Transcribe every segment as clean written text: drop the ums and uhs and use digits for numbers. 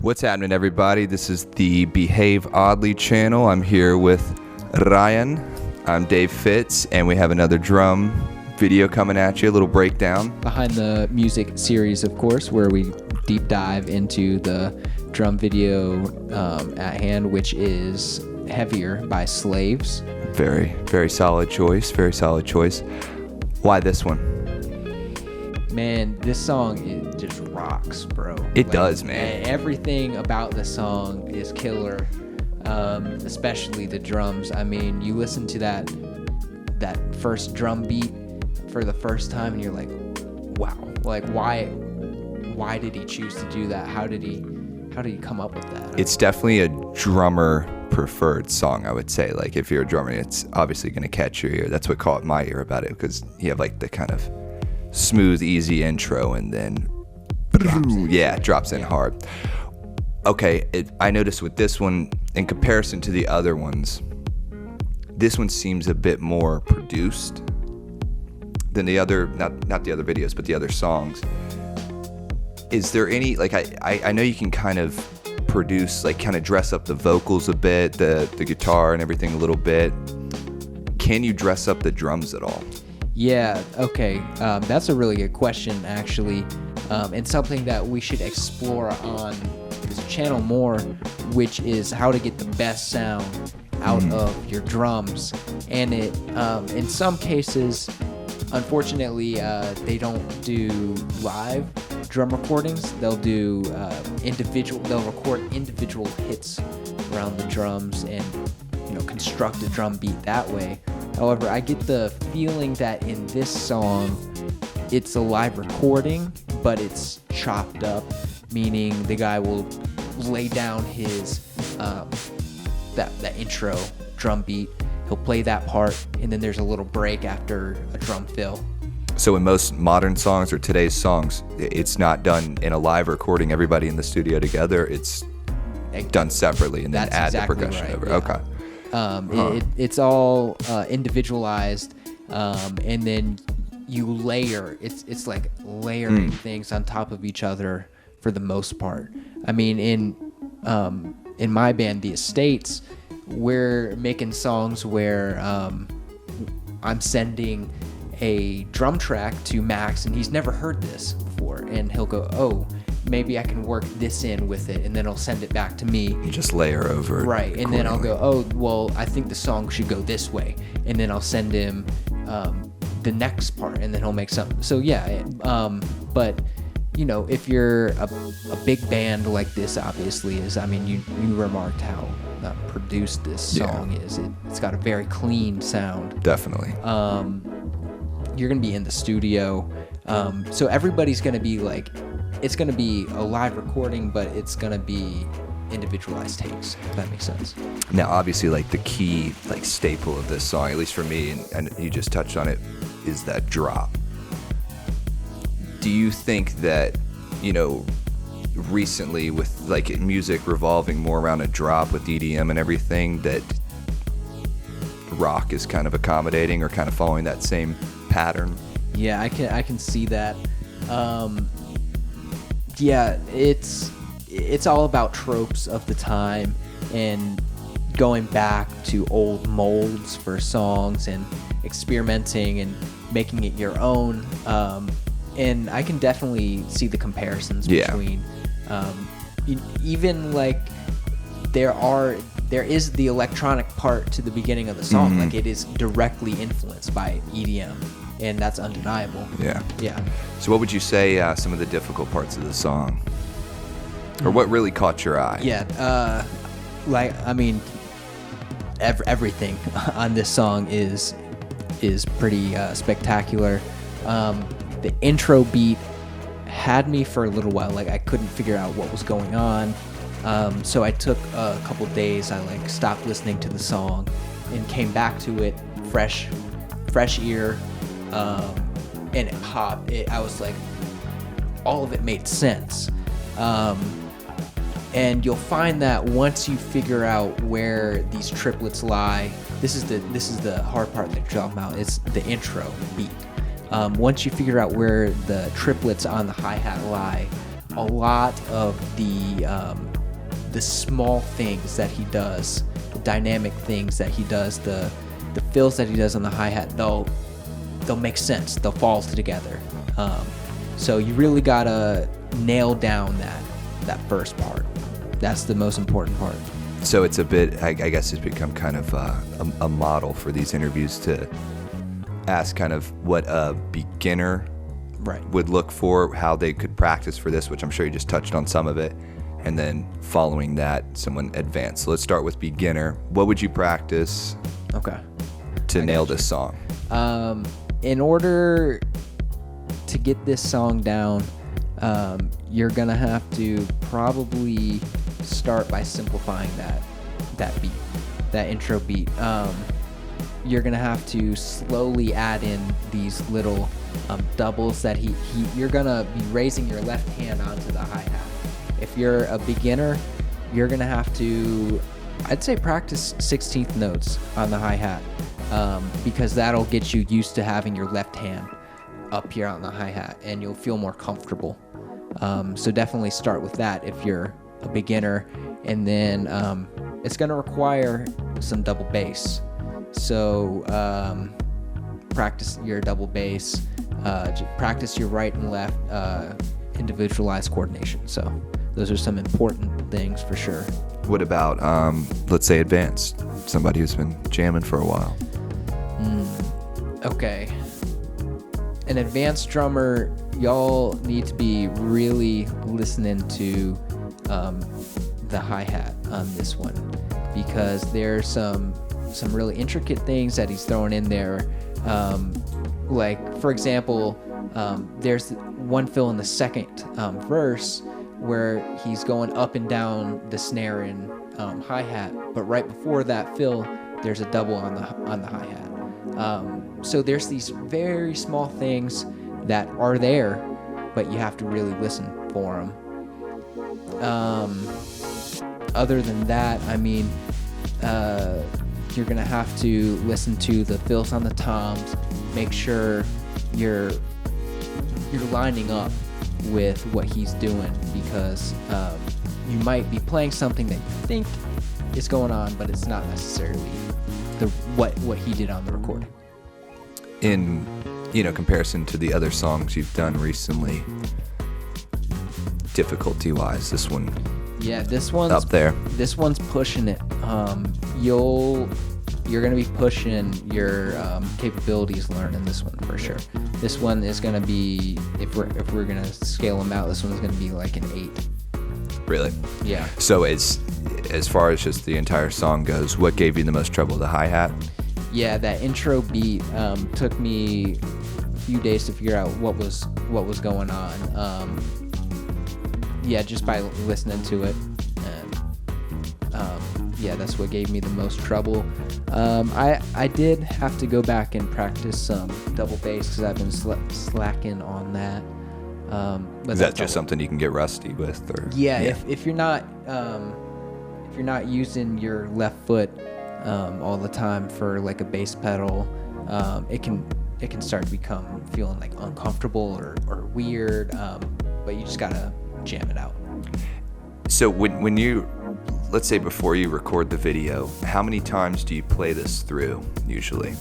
What's happening, everybody? This is the Behave Oddly channel. I'm here with Ryan. I'm Dave Fitz, and we have another drum video coming at you, a little breakdown. Behind the Music series, of course, where we deep dive into the drum video at hand, which is Heavier by Slaves. Very, very solid choice. Very solid choice. Why this one? Man, this song, it just rocks, bro. It does, man. Everything about the song is killer, especially the drums. I mean, you listen to that first drum beat for the first time, and you're like, wow. Like, why did he choose to do that? How did he come up with that? It's definitely a drummer preferred song, I would say. Like, if you're a drummer, it's obviously going to catch your ear. That's what caught my ear about it, because you have like the kind of smooth, easy intro, and then drops in hard. Okay, I noticed with this one, in comparison to the other ones, this one seems a bit more produced than the other, not the other videos, but the other songs. Is there any, like, I know you can kind of produce, like, kind of dress up the vocals a bit, the guitar and everything a little bit. Can you dress up the drums at all? Yeah, okay. That's a really good question, actually, and something that we should explore on this channel more, which is how to get the best sound out of your drums. And it, in some cases, unfortunately, they don't do live drum recordings. They'll do they'll record individual hits around the drums and, construct a drum beat that way. However, I get the feeling that in this song, it's a live recording, but it's chopped up, meaning the guy will lay down his that intro drum beat. He'll play that part, and then there's a little break after a drum fill. So in most modern songs or today's songs, it's not done in a live recording, everybody in the studio together. It's done separately and then add exactly the percussion over. Yeah. Okay. It's all individualized, and then you layer. It's like layering things on top of each other for the most part. I mean, in my band, The Estates, we're making songs where I'm sending a drum track to Max, and he's never heard this before, and he'll go, "Oh, maybe I can work this in with it," and then he'll send it back to me. You just layer over it. Right, and then I'll go, "Oh, well, I think the song should go this way," and then I'll send him the next part, and then he'll make something. So yeah, but if you're a big band like this, obviously is. I mean, you remarked how produced this song is. It's got a very clean sound. Definitely. You're gonna be in the studio, so everybody's gonna be like, it's gonna be a live recording, but it's gonna be individualized takes, if that makes sense. Now, obviously, like, the key, like, staple of this song, at least for me, and you just touched on it, is that drop. Do you think that, recently with, like, music revolving more around a drop with EDM and everything, that rock is kind of accommodating or kind of following that same pattern? Yeah, I can see that. Yeah, it's all about tropes of the time and going back to old molds for songs and experimenting and making it your own. And I can definitely see the comparisons between even, like, there is the electronic part to the beginning of the song. Like, it is directly influenced by EDM, and that's undeniable. Yeah. Yeah. So what would you say some of the difficult parts of the song, or what really caught your eye? Yeah. Everything on this song is pretty spectacular. The intro beat had me for a little while. Like, I couldn't figure out what was going on. So I took a couple days. I stopped listening to the song and came back to it, fresh ear, and it popped. I was like, all of it made sense. And you'll find that once you figure out where these triplets lie, this is the hard part that you're talking about. It's the intro beat. Once you figure out where the triplets on the hi-hat lie, a lot of the the small things that he does, the dynamic things that he does, the fills that he does on the hi-hat, they'll make sense. They'll fall together. So you really gotta nail down that first part. That's the most important part. So it's a bit, I guess it's become kind of a model for these interviews to ask kind of what a beginner would look for, how they could practice for this, which I'm sure you just touched on some of it, and then following that, someone advanced. So let's start with beginner. What would you practice to nail this song? In order to get this song down, you're gonna have to probably start by simplifying that beat, that intro beat. You're gonna have to slowly add in these little doubles that you're gonna be raising your left hand onto the hi-hat. If you're a beginner, you're gonna have to, I'd say, practice 16th notes on the hi-hat, because that'll get you used to having your left hand up here on the hi-hat, and you'll feel more comfortable. So definitely start with that if you're a beginner, and then it's going to require some double bass. So practice your double bass, practice your right and left individualized coordination. So those are some important things for sure. What about, let's say, advanced? Somebody who's been jamming for a while. Okay. An advanced drummer, y'all need to be really listening to the hi-hat on this one, because there's some really intricate things that he's throwing in there. Like, for example, there's one fill in the second verse where he's going up and down the snare and hi-hat, but right before that fill, there's a double on the hi-hat. So there's these very small things that are there, but you have to really listen for them. Other than that, I mean, you're gonna have to listen to the fills on the toms, make sure you're lining up with what he's doing, because you might be playing something that you think is going on, but it's not necessarily what he did on the recording. In comparison to the other songs you've done recently, difficulty-wise, this one, this one's up there. This one's pushing it. You're gonna be pushing your capabilities learning this one for sure. This one is gonna be, if we're gonna scale them out, this one's gonna be like an 8. Really? Yeah. So as far as just the entire song goes, what gave you the most trouble? The hi-hat? Yeah, that intro beat took me a few days to figure out what was going on. Just by listening to it, and that's what gave me the most trouble. I did have to go back and practice some double bass because I've been slacking on that. Is that just something you can get rusty with, or? Yeah. If you're not using your left foot all the time for like a bass pedal, it can start to become feeling like uncomfortable or weird. But you just gotta jam it out. So when you, let's say before you record the video, how many times do you play this through usually?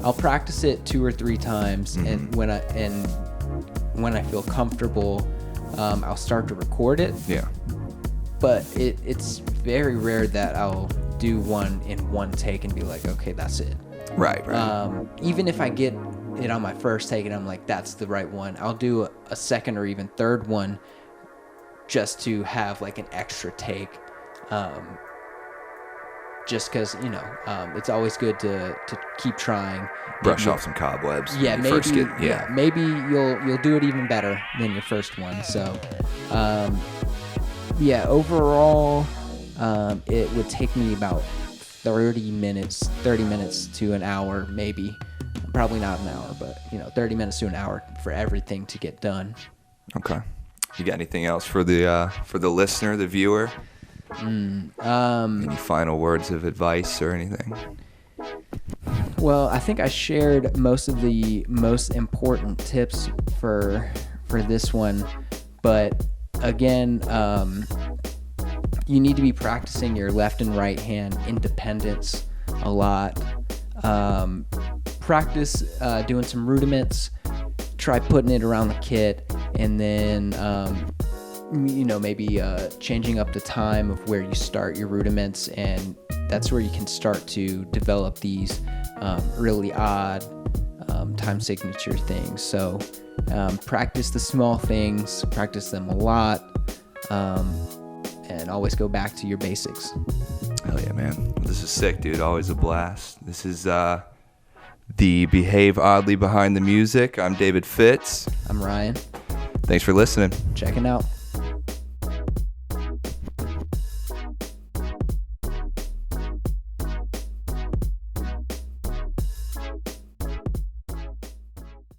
I'll practice it 2 or 3 times, and when I feel comfortable, I'll start to record it. Yeah. But it's very rare that I'll do one in one take and be like, okay, that's it. Right. Even if I get it on my first take and I'm like, that's the right one, I'll do a second or even third one just to have like an extra take. Just because, it's always good to keep trying. Brush off some cobwebs. Yeah, maybe you'll do it even better than your first one. So, overall, it would take me about 30 minutes to an hour, maybe. Probably not an hour, but 30 minutes to an hour for everything to get done. Okay. You got anything else for the listener, the viewer? Any final words of advice or anything? Well, I think I shared most of the most important tips for this one, but again, you need to be practicing your left and right hand independence a lot. Practice doing some rudiments. Try putting it around the kit, and then maybe changing up the time of where you start your rudiments, and that's where you can start to develop these really odd time signature things. So practice the small things, practice them a lot, and always go back to your basics. Hell yeah, man. This is sick, dude. Always a blast. This is the Behave Oddly Behind the Music. I'm David Fitz. I'm Ryan. Thanks for listening. Checking out.